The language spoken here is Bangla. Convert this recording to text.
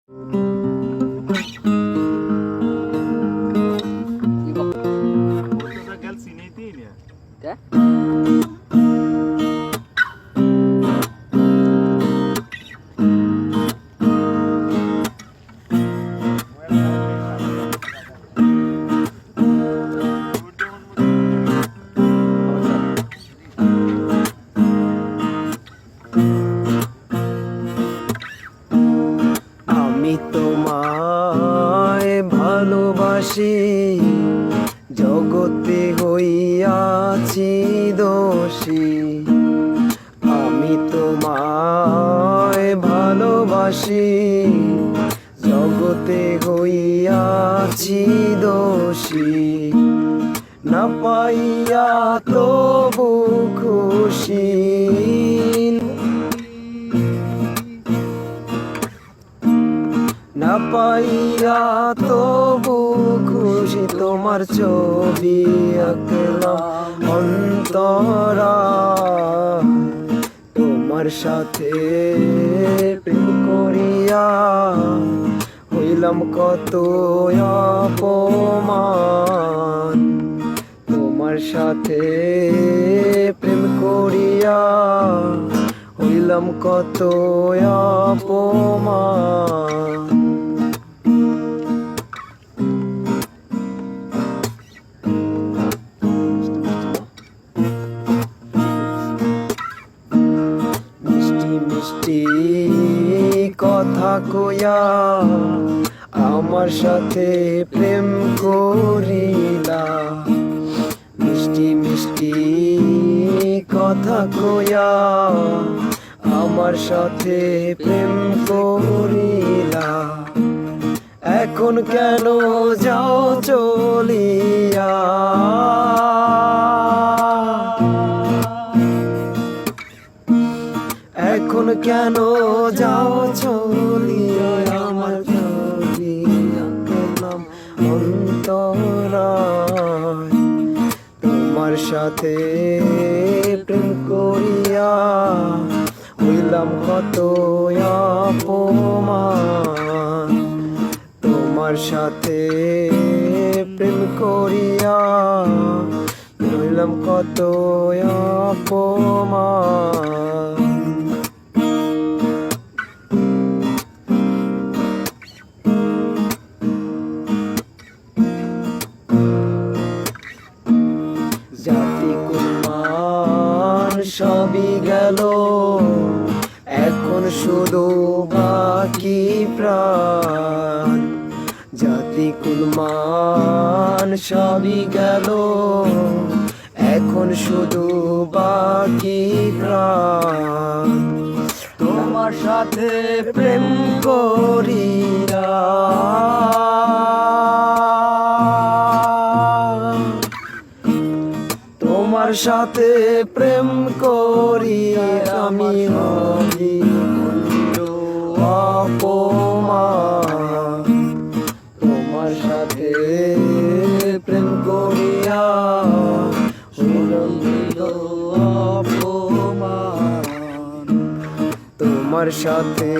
আমি তোমায় ভালোবাসি, জগতে হইয়াছি দোষী। আমি তোমায় ভালোবাসি, জগতে হইয়াছি দোষী। না পাইয়া তবু খুশি, না পাইয়া তবু খুশি। তোমার ছবি আঁকলাম অন্তরায়, তোমার সাথে প্রেম করিয়া হইলাম কত অপমান। তোমার সাথে প্রেম করিয়া হইলাম কত অপমান। মিষ্টি মিষ্টি কথা কইয়া আমার সাথে প্রেম করিলা। মিষ্টি মিষ্টি কথা কইয়া আমার সাথে প্রেম করিলা। এখন কেন যাও চলিয়া, এখন কেন যাও চলিয়া। আমার ছবি আঁকলাম অন্তরায়, তোমার সাথে প্রেম করিয়া হইলাম কত অপমান। তোমার সাথে প্রেম করিয়া হইলাম কত অপমান। জাতি কুলমান সবই গেল, এখন শুধু বাকি প্রাণ। জাতি কুলমান সবই গেল, এখন শুধু বাকি প্রাণ। তোমার সাথে প্রেম করিয়া, তোমার সাথে প্রেম করিয়া আমি হই অপমান। তোমার সাথে প্রেম করিয়া হইলাম অপমান। তোমার সাথে